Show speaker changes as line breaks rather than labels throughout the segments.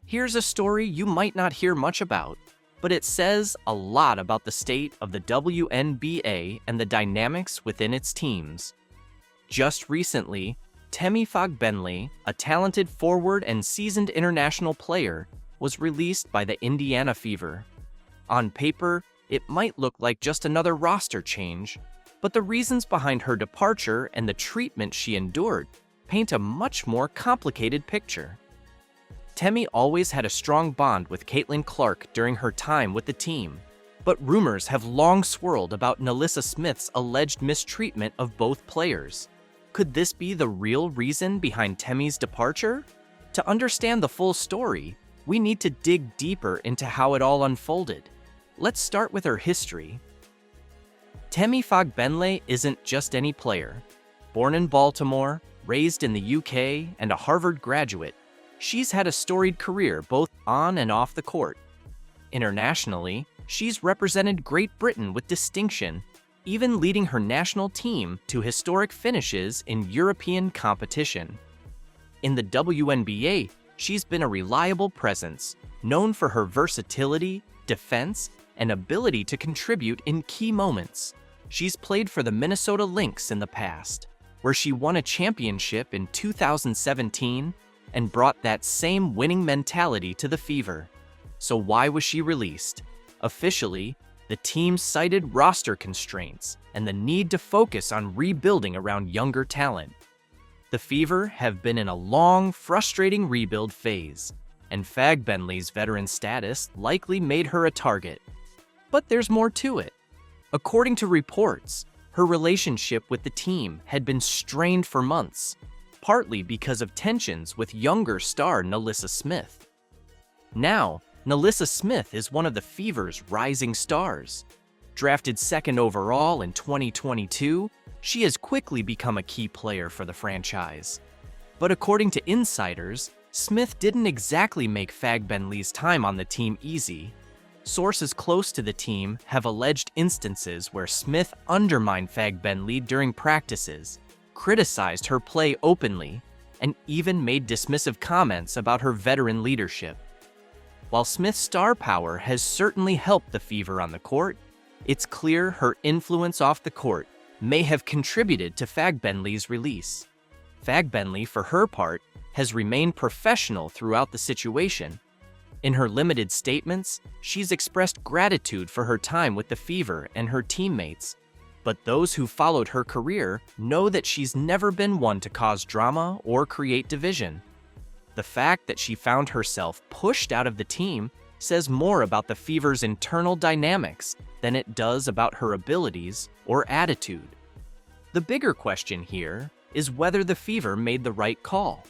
Here's a story you might not hear much about, but it says a lot about the state of the WNBA and the dynamics within its teams. Just recently, Temi Fagbenle, a talented forward and seasoned international player, was released by the Indiana Fever. On paper, it might look like just another roster change, but the reasons behind her departure and the treatment she endured paint a much more complicated picture. Temi always had a strong bond with Caitlin Clark during her time with the team, but rumors have long swirled about NaLyssa Smith's alleged mistreatment of both players. Could this be the real reason behind Temi's departure? To understand the full story, we need to dig deeper into how it all unfolded. Let's start with her history. Temi Fagbenle isn't just any player. Born in Baltimore, raised in the UK, and a Harvard graduate, she's had a storied career both on and off the court. Internationally, she's represented Great Britain with distinction, even leading her national team to historic finishes in European competition. In the WNBA, she's been a reliable presence, known for her versatility, defense, and ability to contribute in key moments. She's played for the Minnesota Lynx in the past, where she won a championship in 2017 and brought that same winning mentality to the Fever. So why was she released? Officially, the team cited roster constraints and the need to focus on rebuilding around younger talent. The Fever have been in a long, frustrating rebuild phase, and Fagbenle's veteran status likely made her a target. But there's more to it. According to reports, her relationship with the team had been strained for months, partly because of tensions with younger star NaLyssa Smith. Now, NaLyssa Smith is one of the Fever's rising stars. Drafted second overall in 2022, she has quickly become a key player for the franchise. But according to insiders, Smith didn't exactly make Fagbenle's time on the team easy. Sources close to the team have alleged instances where Smith undermined Fagbenle during practices, criticized her play openly, and even made dismissive comments about her veteran leadership. While Smith's star power has certainly helped the Fever on the court, it's clear her influence off the court may have contributed to Fagbenle's release. Fagbenle, for her part, has remained professional throughout the situation. In her limited statements, she's expressed gratitude for her time with the Fever and her teammates, but those who followed her career know that she's never been one to cause drama or create division. The fact that she found herself pushed out of the team says more about the Fever's internal dynamics than it does about her abilities or attitude. The bigger question here is whether the Fever made the right call.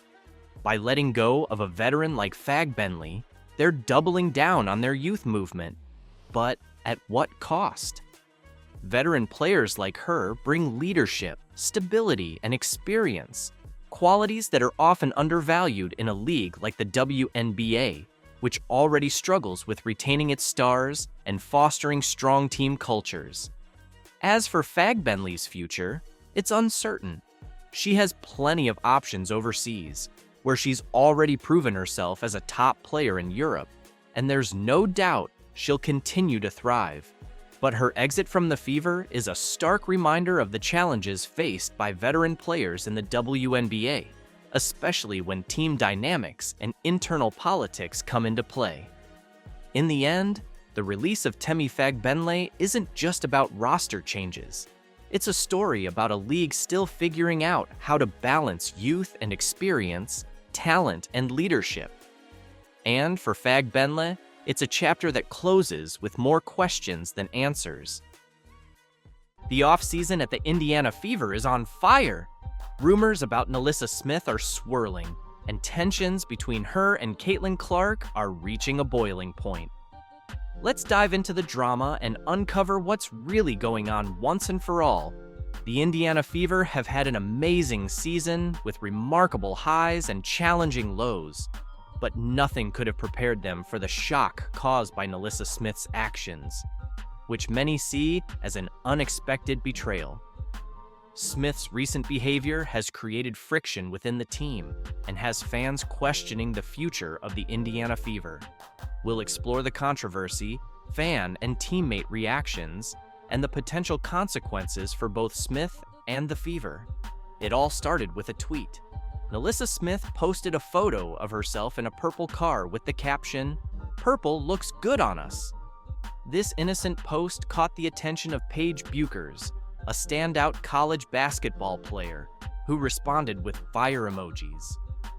By letting go of a veteran like Fagbenle, they're doubling down on their youth movement. But at what cost? Veteran players like her bring leadership, stability, and experience, qualities that are often undervalued in a league like the WNBA, which already struggles with retaining its stars and fostering strong team cultures. As for Fagbenle's future, it's uncertain. She has plenty of options overseas, where she's already proven herself as a top player in Europe, and there's no doubt she'll continue to thrive. But her exit from the Fever is a stark reminder of the challenges faced by veteran players in the WNBA, especially when team dynamics and internal politics come into play. In the end, the release of Temi Fagbenle isn't just about roster changes. It's a story about a league still figuring out how to balance youth and experience, talent and leadership. And for Fagbenle, it's a chapter that closes with more questions than answers. The offseason at the Indiana Fever is on fire. Rumors about NaLyssa Smith are swirling, and tensions between her and Caitlin Clark are reaching a boiling point. Let's dive into the drama and uncover what's really going on once and for all. The Indiana Fever have had an amazing season with remarkable highs and challenging lows, but nothing could have prepared them for the shock caused by NaLyssa Smith's actions, which many see as an unexpected betrayal. Smith's recent behavior has created friction within the team and has fans questioning the future of the Indiana Fever. We'll explore the controversy, fan and teammate reactions, and the potential consequences for both Smith and the Fever. It all started with a tweet. NaLyssa Smith posted a photo of herself in a purple car with the caption, "Purple looks good on us." This innocent post caught the attention of Paige Buchers, a standout college basketball player, who responded with fire emojis.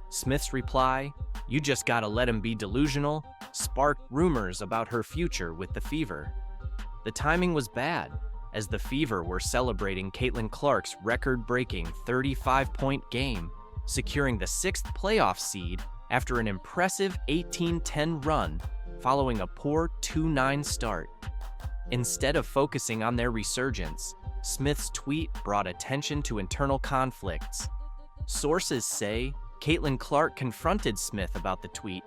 Smith's reply, "You just gotta let him be delusional," sparked rumors about her future with the Fever. The timing was bad, as the Fever were celebrating Caitlin Clark's record-breaking 35-point game, securing the 6th playoff seed after an impressive 18-10 run following a poor 2-9 start. Instead of focusing on their resurgence, Smith's tweet brought attention to internal conflicts. Sources say Caitlin Clark confronted Smith about the tweet,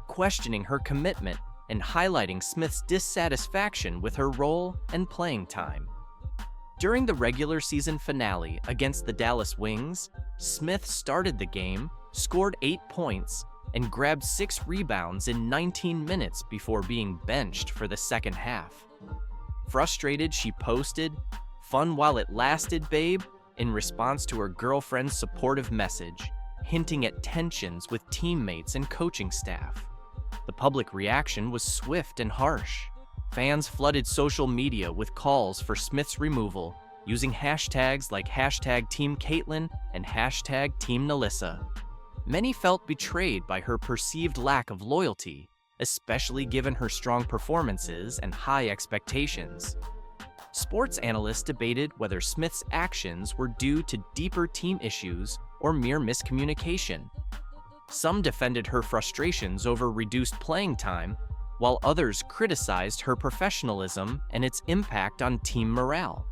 questioning her commitment and highlighting Smith's dissatisfaction with her role and playing time. During the regular season finale against the Dallas Wings, Smith started the game, scored 8 points, and grabbed 6 rebounds in 19 minutes before being benched for the second half. Frustrated, she posted, "Fun while it lasted, babe," in response to her girlfriend's supportive message, hinting at tensions with teammates and coaching staff. The public reaction was swift and harsh. Fans flooded social media with calls for Smith's removal, using hashtags like #TeamCaitlin and #TeamNaLyssa. Many felt betrayed by her perceived lack of loyalty, especially given her strong performances and high expectations. Sports analysts debated whether Smith's actions were due to deeper team issues or mere miscommunication. Some defended her frustrations over reduced playing time, while others criticized her professionalism and its impact on team morale.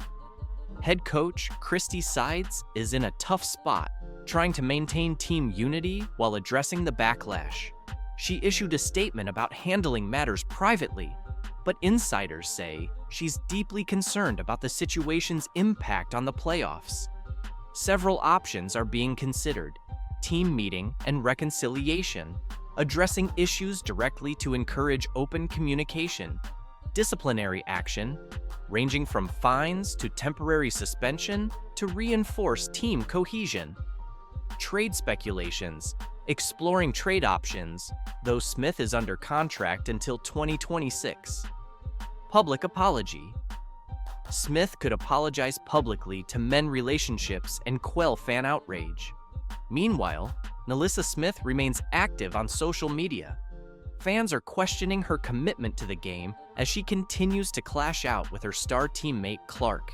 Head coach Christy Sides is in a tough spot, trying to maintain team unity while addressing the backlash. She issued a statement about handling matters privately, but insiders say she's deeply concerned about the situation's impact on the playoffs. Several options are being considered: team meeting and reconciliation, addressing issues directly to encourage open communication, disciplinary action, ranging from fines to temporary suspension to reinforce team cohesion, trade speculations, exploring trade options, though Smith is under contract until 2026. Public apology. Smith could apologize publicly to mend relationships and quell fan outrage. Meanwhile, NaLyssa Smith remains active on social media. Fans are questioning her commitment to the game as she continues to clash out with her star teammate Clark.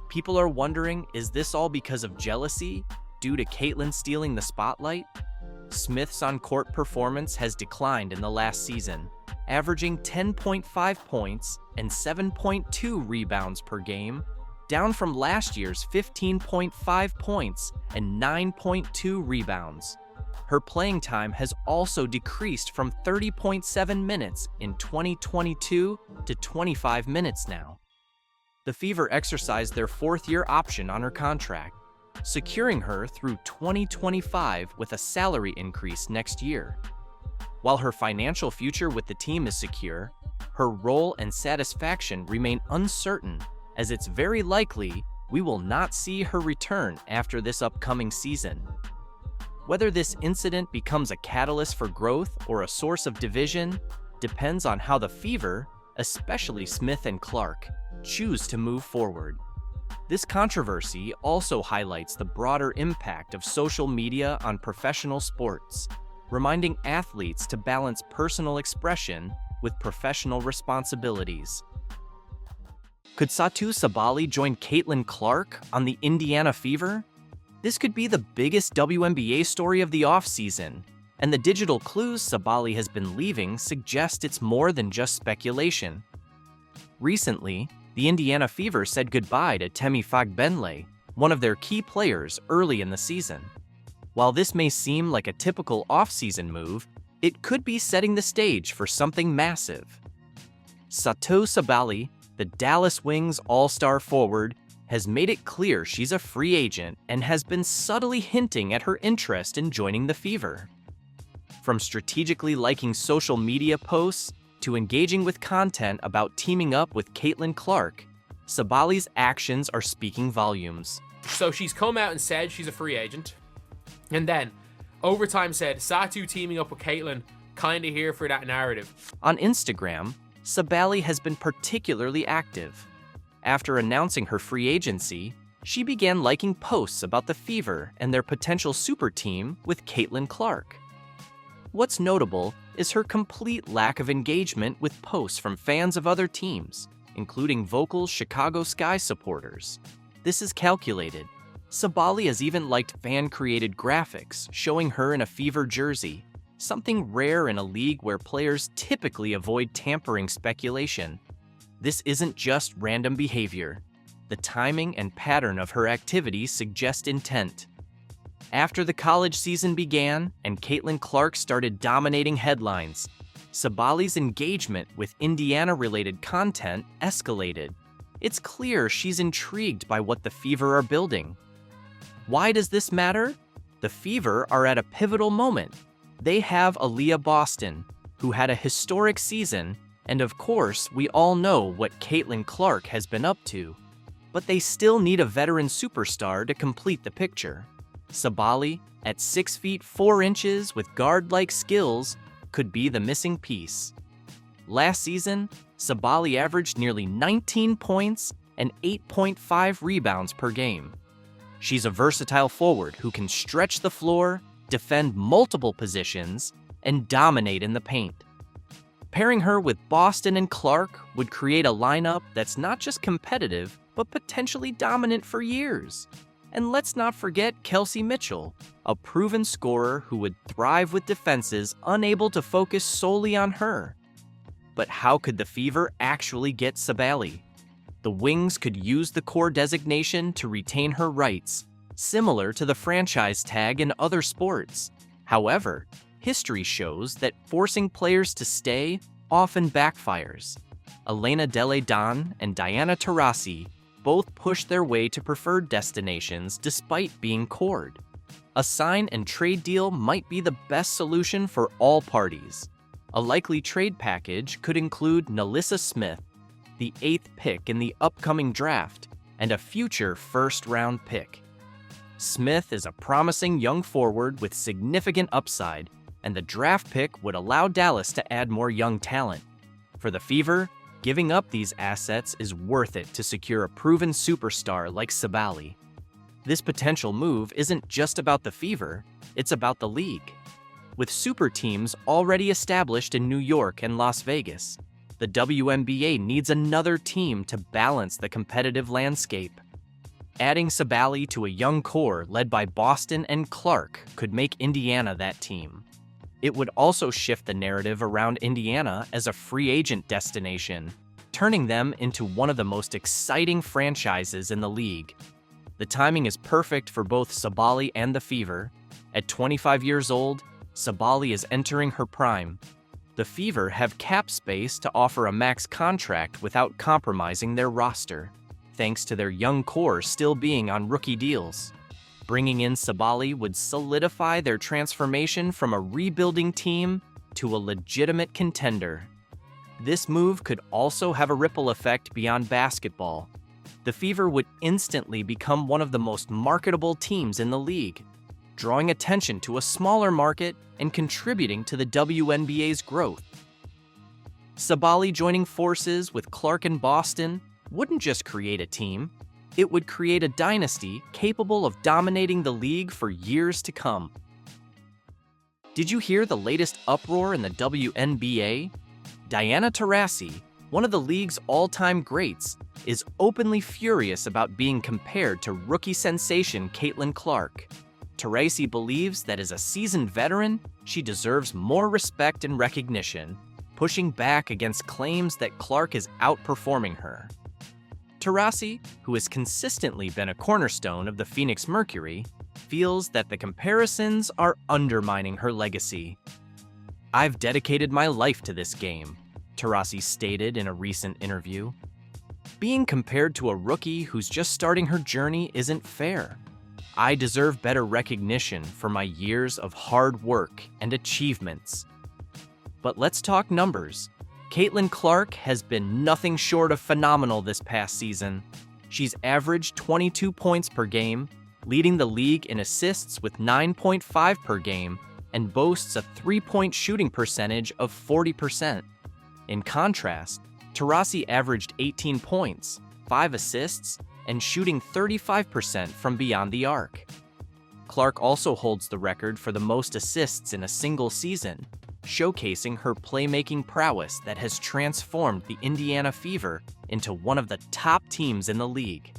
People are wondering, is this all because of jealousy, due to Caitlin stealing the spotlight? Smith's on-court performance has declined in the last season, averaging 10.5 points and 7.2 rebounds per game, down from last year's 15.5 points and 9.2 rebounds. Her playing time has also decreased from 30.7 minutes in 2022 to 25 minutes now. The Fever exercised their 4th-year option on her contract, securing her through 2025 with a salary increase next year. While her financial future with the team is secure, her role and satisfaction remain uncertain, as it's very likely we will not see her return after this upcoming season. Whether this incident becomes a catalyst for growth or a source of division depends on how the Fever, especially Smith and Clark, choose to move forward. This controversy also highlights the broader impact of social media on professional sports, reminding athletes to balance personal expression with professional responsibilities. Could Satou Sabally join Caitlin Clark on the Indiana Fever? This could be the biggest WNBA story of the offseason, and the digital clues Sabally has been leaving suggest it's more than just speculation. Recently, the Indiana Fever said goodbye to Temi Fagbenle, one of their key players early in the season. While this may seem like a typical off-season move, it could be setting the stage for something massive. Satou Sabally, the Dallas Wings all-star forward, has made it clear she's a free agent and has been subtly hinting at her interest in joining the Fever. From strategically liking social media posts to engaging with content about teaming up with Caitlin Clark, Sabali's actions are speaking volumes.
So she's come out and said she's a free agent, and then over time said Satu teaming up with Caitlin, kinda here for that narrative.
On Instagram, Sabali has been particularly active. After announcing her free agency, she began liking posts about the Fever and their potential super team with Caitlin Clark. What's notable is her complete lack of engagement with posts from fans of other teams, including vocal Chicago Sky supporters. This is calculated. Sabali has even liked fan-created graphics showing her in a Fever jersey, something rare in a league where players typically avoid tampering speculation. This isn't just random behavior. The timing and pattern of her activities suggest intent. After the college season began and Caitlin Clark started dominating headlines, Sabali's engagement with Indiana-related content escalated. It's clear she's intrigued by what the Fever are building. Why does this matter? The Fever are at a pivotal moment. They have Aaliyah Boston, who had a historic season, and of course, we all know what Caitlin Clark has been up to. But they still need a veteran superstar to complete the picture. Sabali, at 6 feet 4 inches with guard-like skills, could be the missing piece. Last season, Sabali averaged nearly 19 points and 8.5 rebounds per game. She's a versatile forward who can stretch the floor, defend multiple positions, and dominate in the paint. Pairing her with Boston and Clark would create a lineup that's not just competitive, but potentially dominant for years. And let's not forget Kelsey Mitchell, a proven scorer who would thrive with defenses unable to focus solely on her. But how could the Fever actually get Sabali? The Wings could use the core designation to retain her rights, similar to the franchise tag in other sports. However, history shows that forcing players to stay often backfires. Elena Delle Donne and Diana Taurasi both pushed their way to preferred destinations despite being cored. A sign and trade deal might be the best solution for all parties. A likely trade package could include NaLyssa Smith, the 8th pick in the upcoming draft, and a future first-round pick. Smith is a promising young forward with significant upside, and the draft pick would allow Dallas to add more young talent. For the Fever, giving up these assets is worth it to secure a proven superstar like Sabali. This potential move isn't just about the Fever, it's about the league. With super teams already established in New York and Las Vegas, the WNBA needs another team to balance the competitive landscape. Adding Sabali to a young core led by Boston and Clark could make Indiana that team. It would also shift the narrative around Indiana as a free agent destination, turning them into one of the most exciting franchises in the league. The timing is perfect for both Sabali and the Fever. At 25 years old, Sabali is entering her prime. The Fever have cap space to offer a max contract without compromising their roster, thanks to their young core still being on rookie deals. Bringing in Sabali would solidify their transformation from a rebuilding team to a legitimate contender. This move could also have a ripple effect beyond basketball. The Fever would instantly become one of the most marketable teams in the league, drawing attention to a smaller market and contributing to the WNBA's growth. Sabali joining forces with Clark and Boston wouldn't just create a team, it would create a dynasty capable of dominating the league for years to come. Did you hear the latest uproar in the WNBA? Diana Taurasi, one of the league's all-time greats, is openly furious about being compared to rookie sensation Caitlin Clark. Taurasi believes that as a seasoned veteran, she deserves more respect and recognition, pushing back against claims that Clark is outperforming her. Taurasi, who has consistently been a cornerstone of the Phoenix Mercury, feels that the comparisons are undermining her legacy. "I've dedicated my life to this game," Taurasi stated in a recent interview. Being compared to a rookie who's just starting her journey isn't fair. I deserve better recognition for my years of hard work and achievements. But let's talk numbers. Caitlin Clark has been nothing short of phenomenal this past season. She's averaged 22 points per game, leading the league in assists with 9.5 per game, and boasts a three-point shooting percentage of 40%. In contrast, Taurasi averaged 18 points, 5 assists, and shooting 35% from beyond the arc. Clark also holds the record for the most assists in a single season, showcasing her playmaking prowess that has transformed the Indiana Fever into one of the top teams in the league.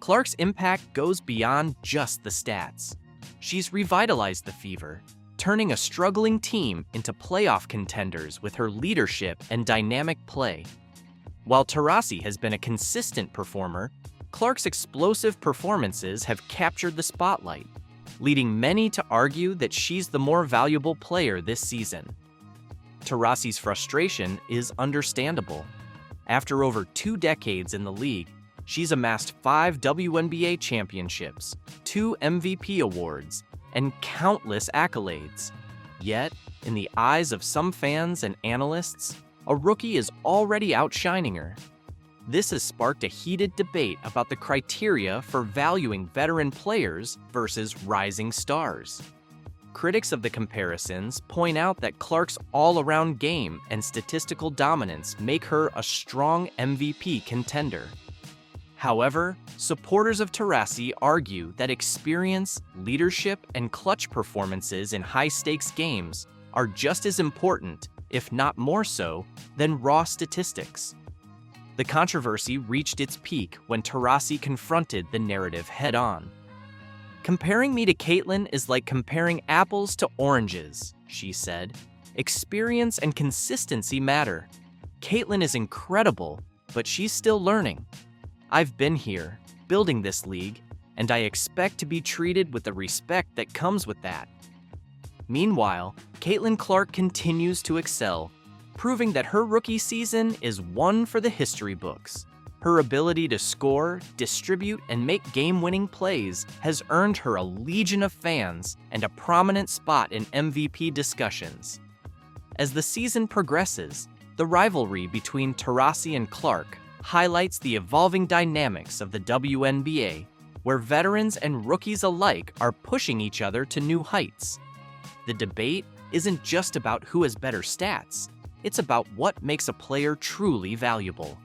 Clark's impact goes beyond just the stats. She's revitalized the Fever, turning a struggling team into playoff contenders with her leadership and dynamic play. While Taurasi has been a consistent performer, Clark's explosive performances have captured the spotlight, leading many to argue that she's the more valuable player this season. Taurasi's frustration is understandable. After over 2 decades in the league, she's amassed 5 WNBA championships, 2 MVP awards, and countless accolades. Yet, in the eyes of some fans and analysts, a rookie is already outshining her. This has sparked a heated debate about the criteria for valuing veteran players versus rising stars. Critics of the comparisons point out that Clark's all-around game and statistical dominance make her a strong MVP contender. However, supporters of Taurasi argue that experience, leadership, and clutch performances in high-stakes games are just as important, if not more so, than raw statistics. The controversy reached its peak when Taurasi confronted the narrative head-on. "Comparing me to Caitlin is like comparing apples to oranges," she said. "Experience and consistency matter. Caitlin is incredible, but she's still learning. I've been here, building this league, and I expect to be treated with the respect that comes with that." Meanwhile, Caitlin Clark continues to excel, proving that her rookie season is one for the history books. Her ability to score, distribute, and make game-winning plays has earned her a legion of fans and a prominent spot in MVP discussions. As the season progresses, the rivalry between Taurasi and Clark highlights the evolving dynamics of the WNBA, where veterans and rookies alike are pushing each other to new heights. The debate isn't just about who has better stats. It's about what makes a player truly valuable.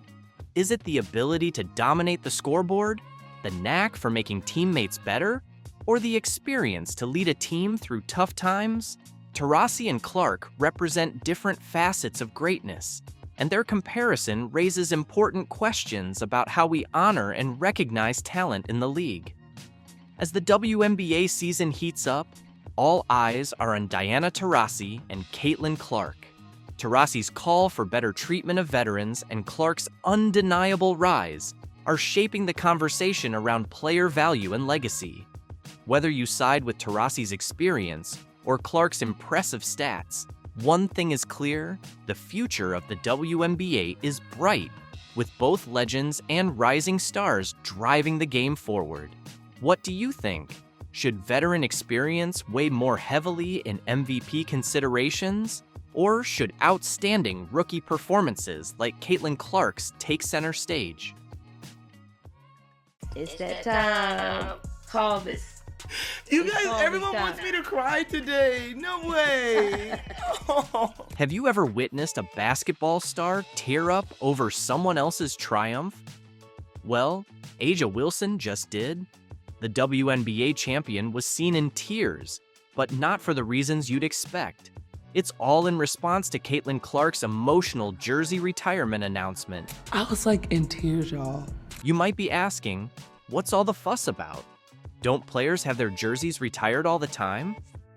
Is it the ability to dominate the scoreboard, the knack for making teammates better, or the experience to lead a team through tough times? Taurasi and Clark represent different facets of greatness, and their comparison raises important questions about how we honor and recognize talent in the league. As the WNBA season heats up, all eyes are on Diana Taurasi and Caitlin Clark. Taurasi's call for better treatment of veterans and Clark's undeniable rise are shaping the conversation around player value and legacy. Whether you side with Taurasi's experience or Clark's impressive stats, one thing is clear: the future of the WNBA is bright, with both legends and rising stars driving the game forward. What do you think? Should veteran experience weigh more heavily in MVP considerations? Or should outstanding rookie performances like Caitlin Clark's take center stage?
It's that time. Harvest.
You
It's
guys,
harvest
everyone
time.
wants me to cry today. No way. Oh.
Have you ever witnessed a basketball star tear up over someone else's triumph? Well, Aja Wilson just did. The WNBA champion was seen in tears, but not for the reasons you'd expect. It's all in response to Caitlin Clark's emotional jersey retirement announcement.
I was like in tears, y'all.
You might be asking, what's all the fuss about? Don't players have their jerseys retired all the time?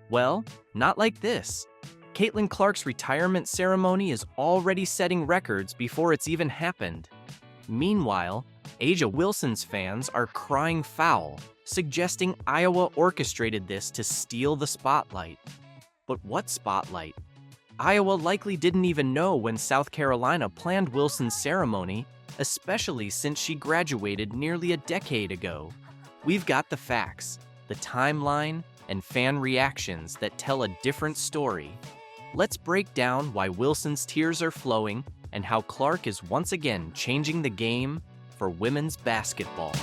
Well, not like this. Caitlin Clark's retirement ceremony is already setting records before it's even happened. Meanwhile, Aja Wilson's fans are crying foul, suggesting Iowa orchestrated this to steal the spotlight. But what spotlight? Iowa likely didn't even know when South Carolina planned Wilson's ceremony, especially since she graduated nearly a decade ago. We've got the facts, the timeline, and fan reactions that tell a different story. Let's break down why Wilson's tears are flowing and how Clark is once again changing the game for women's basketball.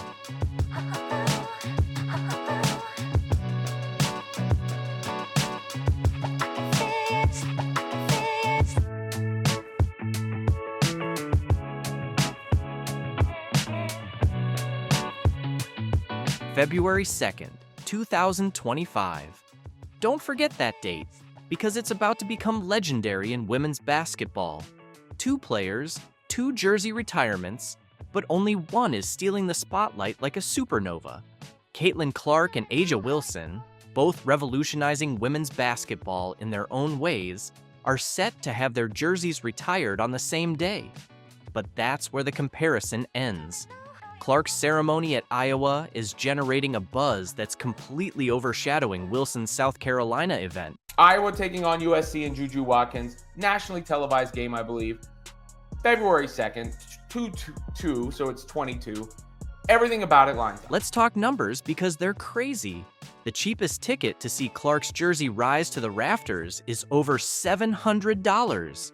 February 2nd, 2025. Don't forget that date, because it's about to become legendary in women's basketball. 2 players, 2 jersey retirements, but only one is stealing the spotlight like a supernova. Caitlin Clark and A'ja Wilson, both revolutionizing women's basketball in their own ways, are set to have their jerseys retired on the same day. But that's where the comparison ends. Clark's ceremony at Iowa is generating a buzz that's completely overshadowing Wilson's South Carolina event.
Iowa taking on USC and Juju Watkins. Nationally televised game, I believe. February 2nd, 2-2, so it's 22. Everything about it lines up.
Let's talk numbers because they're crazy. The cheapest ticket to see Clark's jersey rise to the rafters is over $700,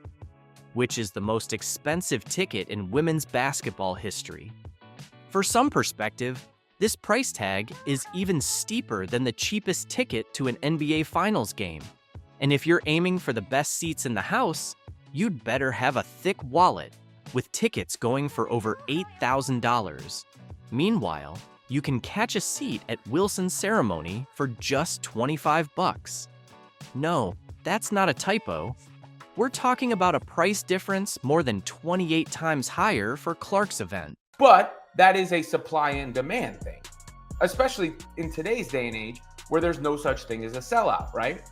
which is the most expensive ticket in women's basketball history. For some perspective, this price tag is even steeper than the cheapest ticket to an NBA Finals game. And if you're aiming for the best seats in the house, you'd better have a thick wallet, with tickets going for over $8,000. Meanwhile, you can catch a seat at Wilson's ceremony for just $25. No, that's not a typo. We're talking about a price difference more than 28 times higher for Clark's event.
But that is a supply and demand thing, especially in today's day and age where there's no such thing as a sellout, right?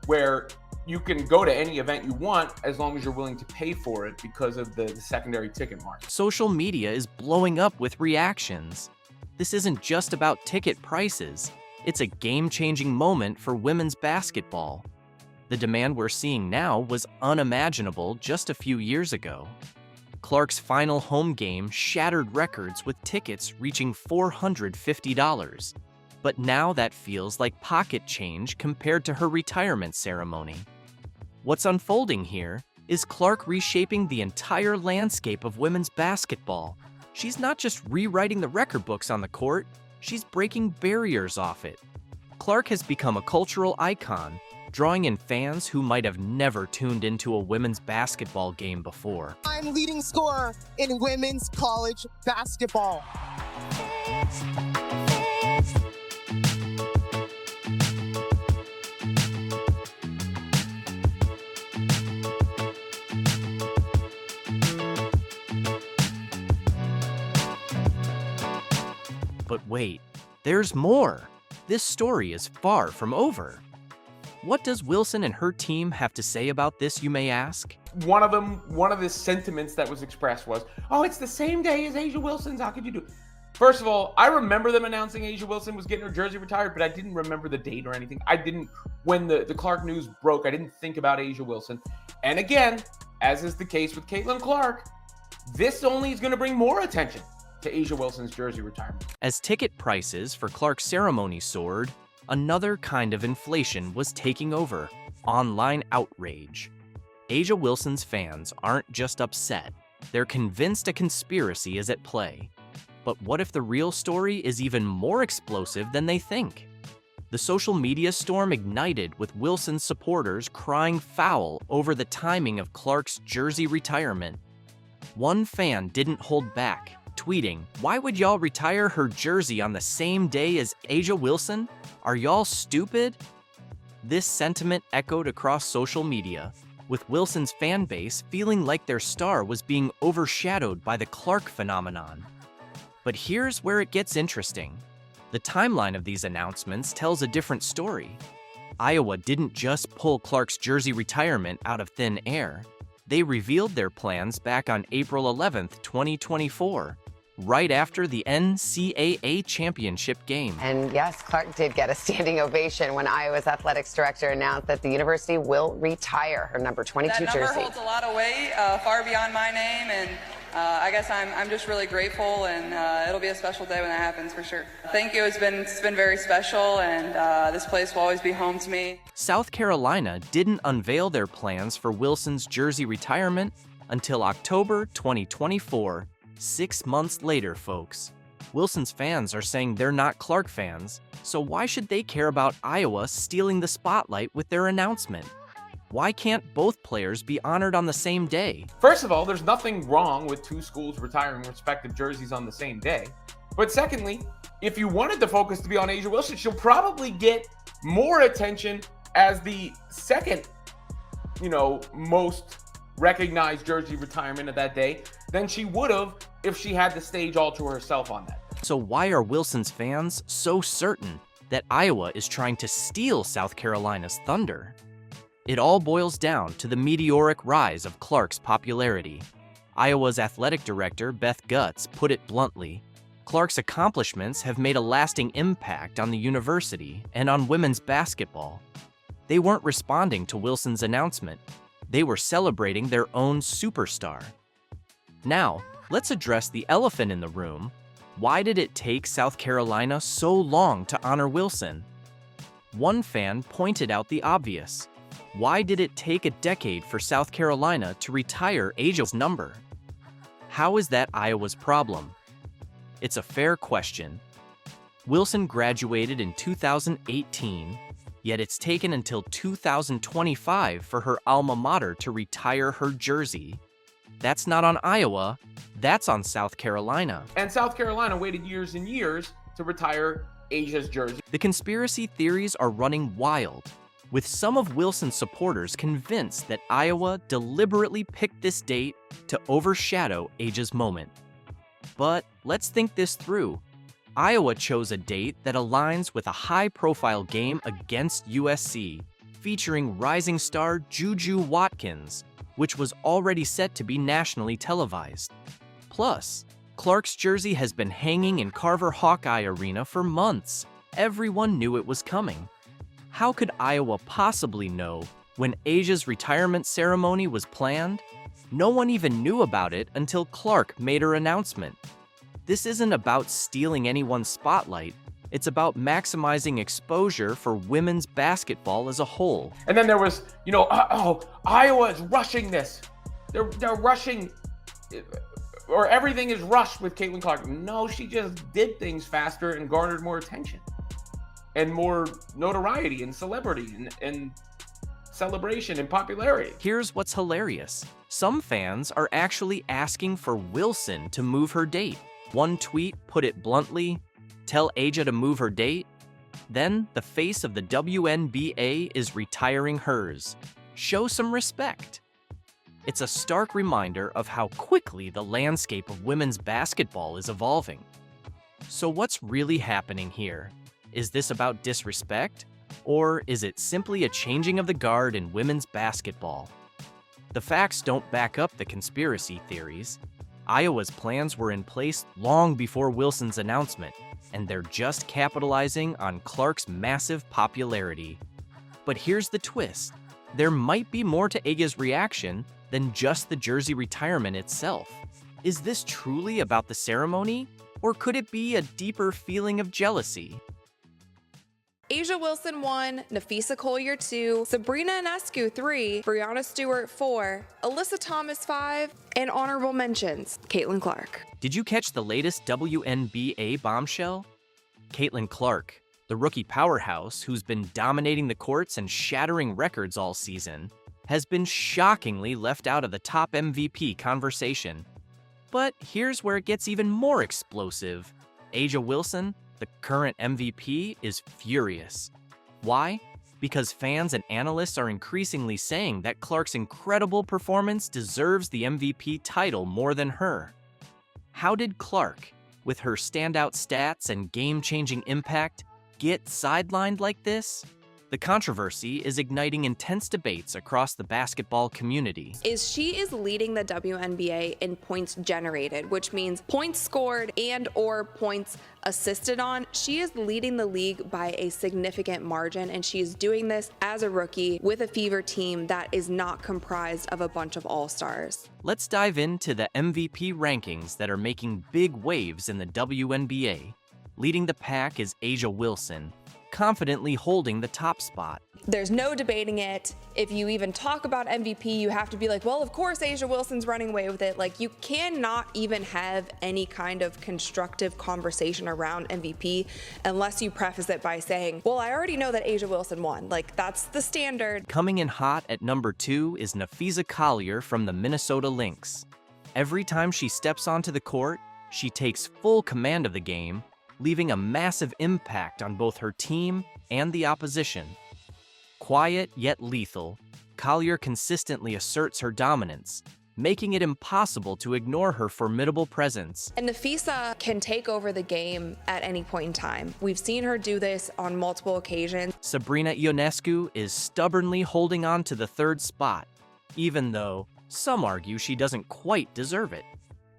Where you can go to any event you want as long as you're willing to pay for it because of the secondary ticket market.
Social media is blowing up with reactions. This isn't just about ticket prices. It's a game-changing moment for women's basketball. The demand we're seeing now was unimaginable just a few years ago. Clark's final home game shattered records with tickets reaching $450. But now that feels like pocket change compared to her retirement ceremony. What's unfolding here is Clark reshaping the entire landscape of women's basketball. She's not just rewriting the record books on the court, she's breaking barriers off it. Clark has become a cultural icon, drawing in fans who might have never tuned into a women's basketball game before.
I'm leading scorer in women's college basketball.
But wait, there's more. This story is far from over. What does Wilson and her team have to say about this, you may ask?
One of the sentiments that was expressed was, oh, it's the same day as A'ja Wilson's. How could you do it? First of all, I remember them announcing A'ja Wilson was getting her jersey retired, but I didn't remember the date or anything. When the Clark news broke, I didn't think about A'ja Wilson. And again, as is the case with Caitlin Clark, this only is going to bring more attention to A'ja Wilson's jersey retirement.
As ticket prices for Clark's ceremony soared, another kind of inflation was taking over: online outrage. A'ja Wilson's fans aren't just upset, they're convinced a conspiracy is at play. But what if the real story is even more explosive than they think? The social media storm ignited with Wilson's supporters crying foul over the timing of Clark's jersey retirement. One fan didn't hold back, tweeting, "Why would y'all retire her jersey on the same day as A'ja Wilson? Are y'all stupid?" This sentiment echoed across social media, with Wilson's fan base feeling like their star was being overshadowed by the Clark phenomenon. But here's where it gets interesting. The timeline of these announcements tells a different story. Iowa didn't just pull Clark's jersey retirement out of thin air. They revealed their plans back on April 11th, 2024, right after the NCAA championship game.
And yes, Clark did get a standing ovation when Iowa's athletics director announced that the university will retire her number 22
that number
jersey.
holds a lot of weight, far beyond my name, and I guess I'm just really grateful, and it'll be a special day when that happens for sure. Thank you. It's been very special, and this place will always be home to me.
South Carolina didn't unveil their plans for Wilson's jersey retirement until October 2024, 6 months later, folks. Wilson's fans are saying they're not Clark fans, so why should they care about Iowa stealing the spotlight with their announcement? Why can't both players be honored on the same day?
First of all, there's nothing wrong with two schools retiring respective jerseys on the same day. But secondly, if you wanted the focus to be on A'ja Wilson, she'll probably get more attention as the second, most recognized jersey retirement of that day than she would have if she had the stage all to herself on that.
So why are Wilson's fans so certain that Iowa is trying to steal South Carolina's thunder? It all boils down to the meteoric rise of Clark's popularity. Iowa's athletic director, Beth Gutz, put it bluntly, Clark's accomplishments have made a lasting impact on the university and on women's basketball. They weren't responding to Wilson's announcement. They were celebrating their own superstar. Now, let's address the elephant in the room. Why did it take South Carolina so long to honor Wilson? One fan pointed out the obvious. Why did it take a decade for South Carolina to retire A'ja's number? How is that Iowa's problem? It's a fair question. Wilson graduated in 2018, yet it's taken until 2025 for her alma mater to retire her jersey. That's not on Iowa, that's on South Carolina.
And South Carolina waited years and years to retire A'ja's jersey.
The conspiracy theories are running wild, with some of Wilson's supporters convinced that Iowa deliberately picked this date to overshadow A'ja's moment. But let's think this through. Iowa chose a date that aligns with a high-profile game against USC, featuring rising star Juju Watkins, which was already set to be nationally televised. Plus, Clark's jersey has been hanging in Carver Hawkeye Arena for months. Everyone knew it was coming. How could Iowa possibly know when A'ja's retirement ceremony was planned? No one even knew about it until Clark made her announcement. This isn't about stealing anyone's spotlight. It's about maximizing exposure for women's basketball as a whole.
And then there was, Iowa is rushing this. They're rushing, or everything is rushed with Caitlin Clark. No, she just did things faster and garnered more attention and more notoriety and celebrity and celebration and popularity.
Here's what's hilarious. Some fans are actually asking for Wilson to move her date. One tweet put it bluntly, "Tell A'ja to move her date." Then the face of the WNBA is retiring hers. Show some respect. It's a stark reminder of how quickly the landscape of women's basketball is evolving. So what's really happening here? Is this about disrespect? Or is it simply a changing of the guard in women's basketball? The facts don't back up the conspiracy theories. Iowa's plans were in place long before Wilson's announcement, and they're just capitalizing on Clark's massive popularity. But here's the twist. There might be more to A'ja's reaction than just the jersey retirement itself. Is this truly about the ceremony, or could it be a deeper feeling of jealousy?
A'ja Wilson 1, Nafisa Collier 2, Sabrina Ionescu 3, Brianna Stewart 4, Alyssa Thomas 5, and honorable mentions, Caitlin Clark.
Did you catch the latest WNBA bombshell? Caitlin Clark, the rookie powerhouse who's been dominating the courts and shattering records all season, has been shockingly left out of the top MVP conversation. But here's where it gets even more explosive. A'ja Wilson, the current MVP, is furious. Why? Because fans and analysts are increasingly saying that Clark's incredible performance deserves the MVP title more than her. How did Clark, with her standout stats and game-changing impact, get sidelined like this? The controversy is igniting intense debates across the basketball community.
She is leading the WNBA in points generated, which means points scored and or points assisted on. She is leading the league by a significant margin, and she is doing this as a rookie with a Fever team that is not comprised of a bunch of all-stars.
Let's dive into the MVP rankings that are making big waves in the WNBA. Leading the pack is A'ja Wilson, confidently holding the top spot.
There's no debating it. If you even talk about MVP, you have to be like, well, of course A'ja Wilson's running away with it. Like, you cannot even have any kind of constructive conversation around MVP unless you preface it by saying, well, I already know that A'ja Wilson won. Like, that's the standard.
Coming in hot at number 2 is NaLyssa Collier from the Minnesota Lynx. Every time she steps onto the court, she takes full command of the game, leaving a massive impact on both her team and the opposition. Quiet yet lethal, Collier consistently asserts her dominance, making it impossible to ignore her formidable presence.
And NaLyssa can take over the game at any point in time. We've seen her do this on multiple occasions.
Sabrina Ionescu is stubbornly holding on to the 3rd spot, even though some argue she doesn't quite deserve it.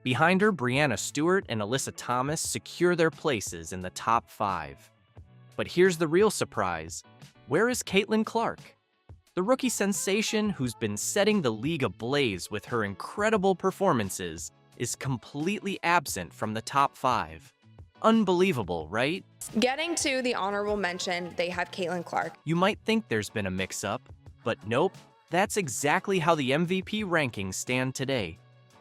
Behind her, Breanna Stewart and Alyssa Thomas secure their places in the top 5. But here's the real surprise. Where is Caitlin Clark? The rookie sensation who's been setting the league ablaze with her incredible performances is completely absent from the top 5. Unbelievable, right?
Getting to the honorable mention, they have Caitlin Clark.
You might think there's been a mix-up, but nope. That's exactly how the MVP rankings stand today.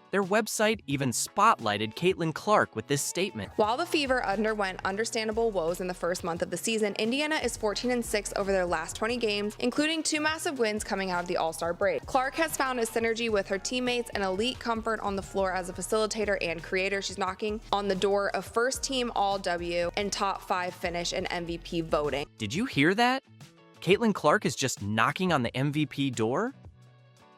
Their website even spotlighted Caitlin Clark with this statement.
While the Fever underwent understandable woes in the first month of the season, Indiana is 14-6 over their last 20 games, including 2 massive wins coming out of the All-Star break. Clark has found a synergy with her teammates and elite comfort on the floor as a facilitator and creator. She's knocking on the door of first-team All-W and top 5 finish in MVP voting.
Did you hear that? Caitlin Clark is just knocking on the MVP door?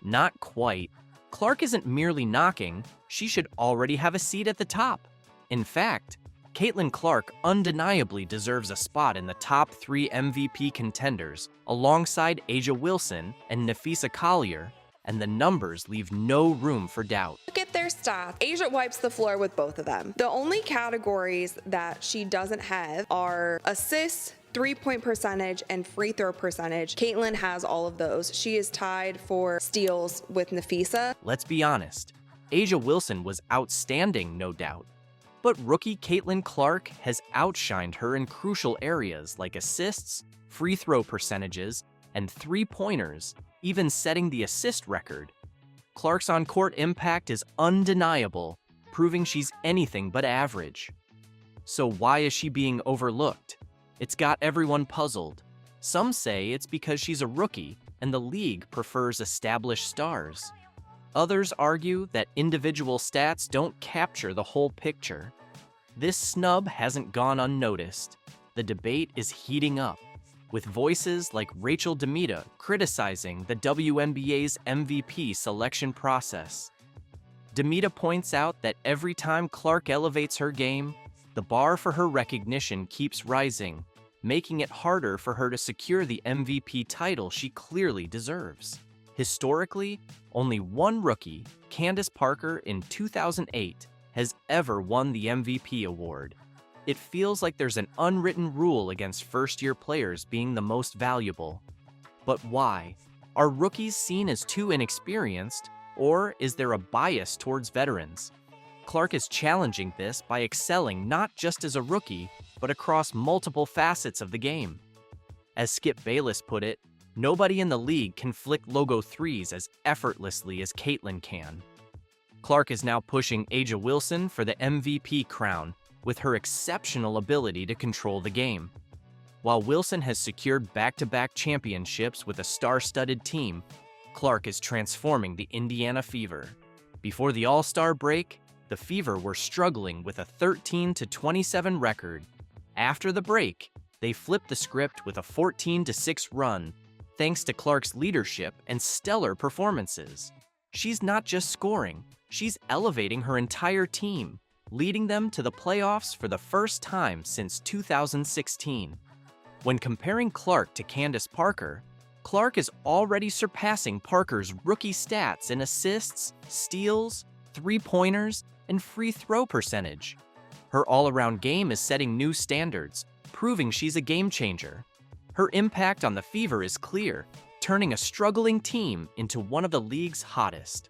Not quite. Clark isn't merely knocking, she should already have a seat at the top. In fact, Caitlin Clark undeniably deserves a spot in the top 3 MVP contenders alongside A'ja Wilson and NaLyssa Collier, and the numbers leave no room for doubt.
Look at their stats. A'ja wipes the floor with both of them. The only categories that she doesn't have are assists, 3-point percentage, and free throw percentage. Caitlin has all of those. She is tied for steals with NaLyssa.
Let's be honest, A'ja Wilson was outstanding, no doubt. But rookie Caitlin Clark has outshined her in crucial areas like assists, free throw percentages, and 3-pointers, even setting the assist record. Clark's on-court impact is undeniable, proving she's anything but average. So why is she being overlooked? It's got everyone puzzled. Some say it's because she's a rookie and the league prefers established stars. Others argue that individual stats don't capture the whole picture. This snub hasn't gone unnoticed. The debate is heating up, with voices like Rachel Demita criticizing the WNBA's MVP selection process. Demita points out that every time Clark elevates her game, the bar for her recognition keeps rising, making it harder for her to secure the MVP title she clearly deserves. Historically, only one rookie, Candace Parker in 2008, has ever won the MVP award. It feels like there's an unwritten rule against first-year players being the most valuable. But why? Are rookies seen as too inexperienced, or is there a bias towards veterans? Clark is challenging this by excelling not just as a rookie, but across multiple facets of the game. As Skip Bayless put it, nobody in the league can flick logo threes as effortlessly as Caitlin can. Clark is now pushing A'ja Wilson for the MVP crown with her exceptional ability to control the game. While Wilson has secured back-to-back championships with a star-studded team, Clark is transforming the Indiana Fever. Before the All-Star break, the Fever were struggling with a 13-27 record. After the break, they flipped the script with a 14-6 run, thanks to Clark's leadership and stellar performances. She's not just scoring, she's elevating her entire team, leading them to the playoffs for the first time since 2016. When comparing Clark to Candace Parker, Clark is already surpassing Parker's rookie stats in assists, steals, three-pointers, and free throw percentage. Her all-around game is setting new standards, proving she's a game changer. Her impact on the Fever is clear, turning a struggling team into one of the league's hottest.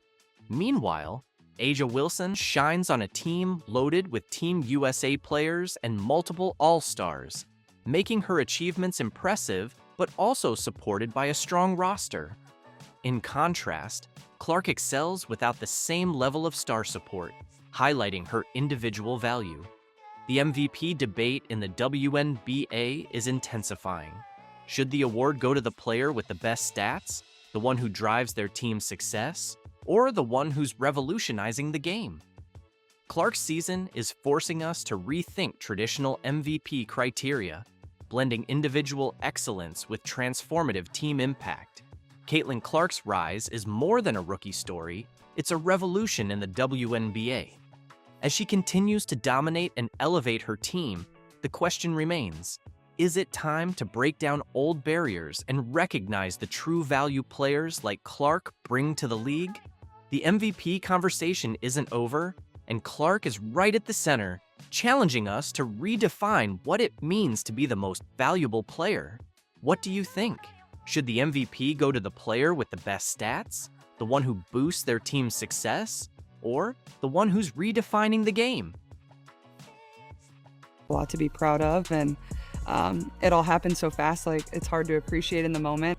Meanwhile, A'ja Wilson shines on a team loaded with Team USA players and multiple All-Stars, making her achievements impressive but also supported by a strong roster. In contrast, Clark excels without the same level of star support, highlighting her individual value. The MVP debate in the WNBA is intensifying. Should the award go to the player with the best stats, the one who drives their team's success, or the one who's revolutionizing the game? Clark's season is forcing us to rethink traditional MVP criteria, blending individual excellence with transformative team impact. Caitlin Clark's rise is more than a rookie story, it's a revolution in the WNBA. As she continues to dominate and elevate her team, the question remains, is it time to break down old barriers and recognize the true value players like Clark bring to the league? The MVP conversation isn't over, and Clark is right at the center, challenging us to redefine what it means to be the most valuable player. What do you think? Should the MVP go to the player with the best stats, the one who boosts their team's success, or the one who's redefining the game?
A lot to be proud of, and it all happened so fast, like it's hard to appreciate in the moment.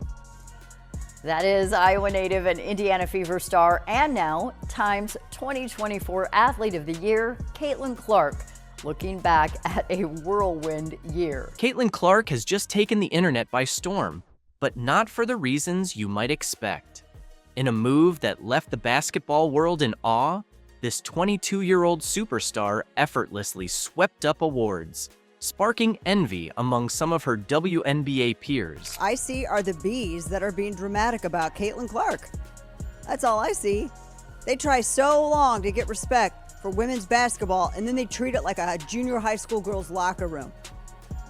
That is Iowa native and Indiana Fever star, and now Time's 2024 Athlete of the Year, Caitlin Clark, looking back at a whirlwind year.
Caitlin Clark has just taken the internet by storm, but not for the reasons you might expect. In a move that left the basketball world in awe, this 22-year-old superstar effortlessly swept up awards, sparking envy among some of her WNBA peers.
I see are the bees that are being dramatic about Caitlin Clark. That's all I see. They try so long to get respect for women's basketball, and then they treat it like a junior high school girl's locker room.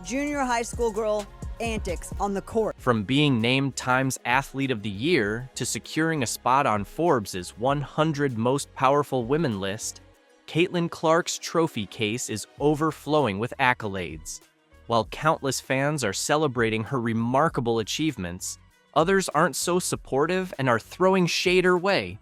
Junior high school girl antics on the court.
From being named Time's Athlete of the Year to securing a spot on Forbes' 100 Most Powerful Women list, Caitlin Clark's trophy case is overflowing with accolades. While countless fans are celebrating her remarkable achievements, others aren't so supportive and are throwing shade her way.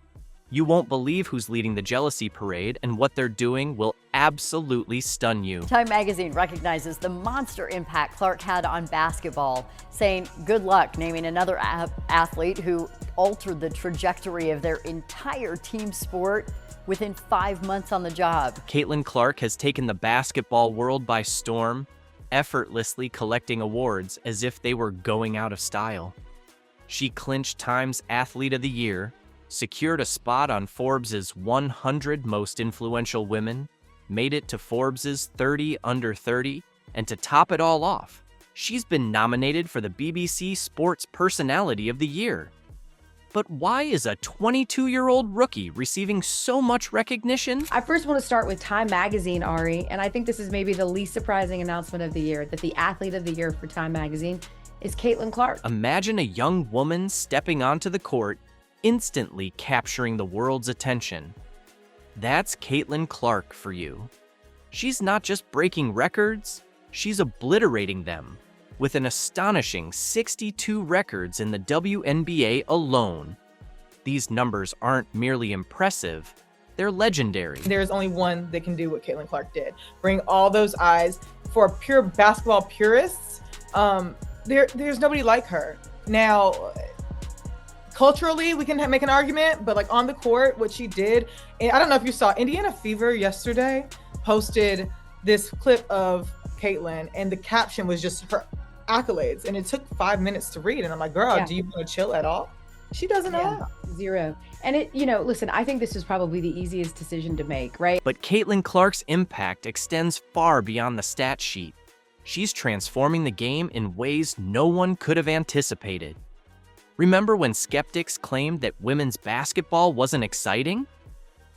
You won't believe who's leading the jealousy parade, and what they're doing will absolutely stun you.
Time magazine recognizes the monster impact Clark had on basketball, saying good luck naming another athlete who altered the trajectory of their entire team sport within 5 months on the job.
Caitlin Clark has taken the basketball world by storm, effortlessly collecting awards as if they were going out of style. She clinched Time's Athlete of the Year, secured a spot on Forbes' 100 Most Influential Women, made it to Forbes' 30 Under 30, and to top it all off, she's been nominated for the BBC Sports Personality of the Year. But why is a 22-year-old rookie receiving so much recognition?
I first want to start with Time Magazine, Ari, and I think this is maybe the least surprising announcement of the year, that the Athlete of the Year for Time Magazine is Caitlin Clark.
Imagine a young woman stepping onto the court, instantly capturing the world's attention. That's Caitlin Clark for you. She's not just breaking records, she's obliterating them, with an astonishing 62 records in the WNBA alone. These numbers aren't merely impressive, they're legendary.
There's only one that can do what Caitlin Clark did. Bring all those eyes. For pure basketball purists, there's nobody like her. Now, culturally, we can make an argument, but like on the court, what she did, and I don't know if you saw, Indiana Fever yesterday posted this clip of Caitlin, and the caption was just her accolades, and it took 5 minutes to read, and I'm like, girl, do you want to chill at all? She doesn't know.
Zero. And it, listen, I think this is probably the easiest decision to make, right?
But Caitlin Clark's impact extends far beyond the stat sheet. She's transforming the game in ways no one could have anticipated. Remember when skeptics claimed that women's basketball wasn't exciting?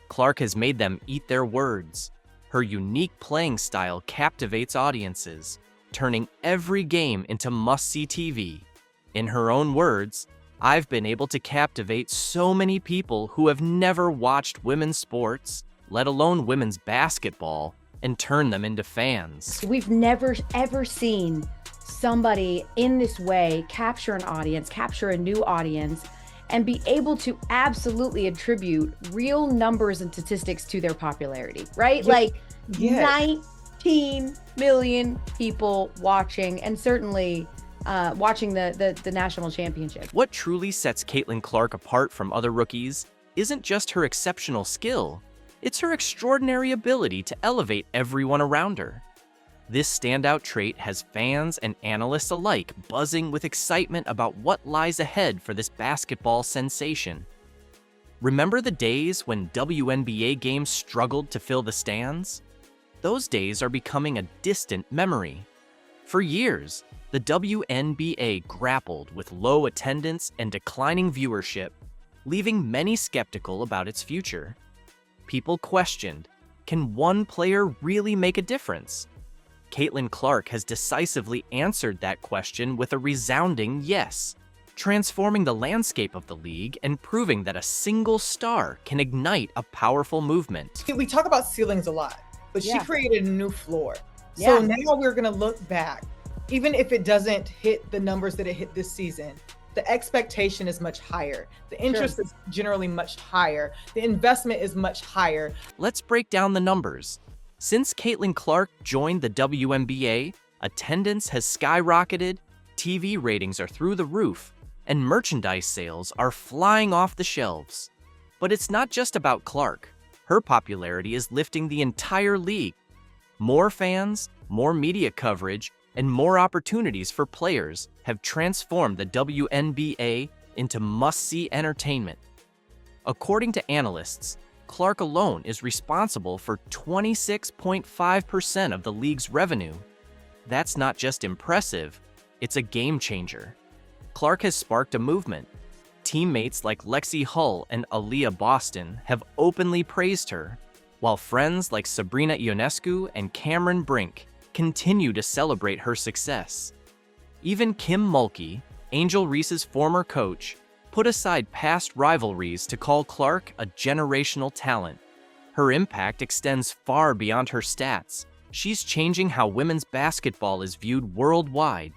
Clark has made them eat their words. Her unique playing style captivates audiences, turning every game into must-see TV. In her own words, "I've been able to captivate so many people who have never watched women's sports, let alone women's basketball, and turn them into fans."
We've never, ever seen somebody in this way capture an audience, capture a new audience, and be able to absolutely attribute real numbers and statistics to their popularity, right? Like 19 million people watching, and certainly watching the national championship.
What truly sets Caitlin Clark apart from other rookies isn't just her exceptional skill, it's her extraordinary ability to elevate everyone around her. This standout trait has fans and analysts alike buzzing with excitement about what lies ahead for this basketball sensation. Remember the days when WNBA games struggled to fill the stands? Those days are becoming a distant memory. For years, the WNBA grappled with low attendance and declining viewership, leaving many skeptical about its future. People questioned, can one player really make a difference? Caitlin Clark has decisively answered that question with a resounding yes, transforming the landscape of the league and proving that a single star can ignite a powerful movement.
We talk about ceilings a lot, but she created a new floor.
Yeah.
So now we're going to look back. Even if it doesn't hit the numbers that it hit this season, the expectation is much higher. The interest is generally much higher. The investment is much higher.
Let's break down the numbers. Since Caitlin Clark joined the WNBA, attendance has skyrocketed, TV ratings are through the roof, and merchandise sales are flying off the shelves. But it's not just about Clark. Her popularity is lifting the entire league. More fans, more media coverage, and more opportunities for players have transformed the WNBA into must-see entertainment. According to analysts, Clark alone is responsible for 26.5% of the league's revenue. That's not just impressive, it's a game changer. Clark has sparked a movement. Teammates like Lexi Hull and Aaliyah Boston have openly praised her, while friends like Sabrina Ionescu and Cameron Brink continue to celebrate her success. Even Kim Mulkey, Angel Reese's former coach, put aside past rivalries to call Clark a generational talent. Her impact extends far beyond her stats. She's changing how women's basketball is viewed worldwide.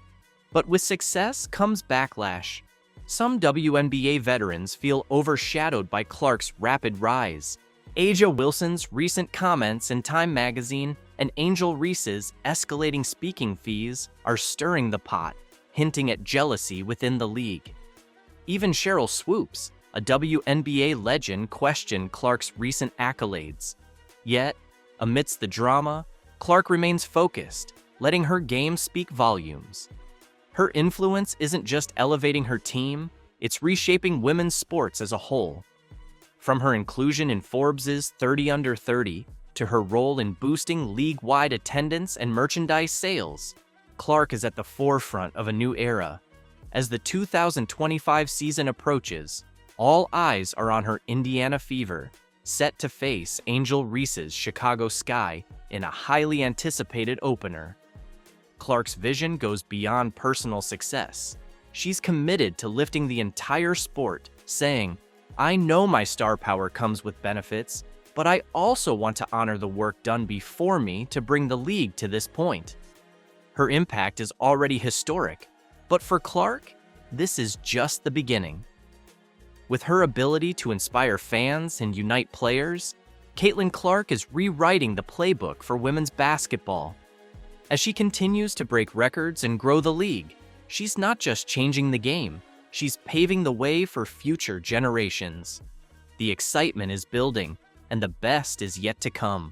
But with success comes backlash. Some WNBA veterans feel overshadowed by Clark's rapid rise. A'ja Wilson's recent comments in Time magazine and Angel Reese's escalating speaking fees are stirring the pot, hinting at jealousy within the league. Even Cheryl Swoops, a WNBA legend, questioned Clark's recent accolades. Yet, amidst the drama, Clark remains focused, letting her game speak volumes. Her influence isn't just elevating her team, it's reshaping women's sports as a whole. From her inclusion in Forbes' 30 Under 30 to her role in boosting league-wide attendance and merchandise sales, Clark is at the forefront of a new era. As the 2025 season approaches, all eyes are on her Indiana Fever, set to face Angel Reese's Chicago Sky in a highly anticipated opener. Clark's vision goes beyond personal success. She's committed to lifting the entire sport, saying, "I know my star power comes with benefits, but I also want to honor the work done before me to bring the league to this point." Her impact is already historic, but for Clark, this is just the beginning. With her ability to inspire fans and unite players, Caitlin Clark is rewriting the playbook for women's basketball. As she continues to break records and grow the league, she's not just changing the game, she's paving the way for future generations. The excitement is building, and the best is yet to come.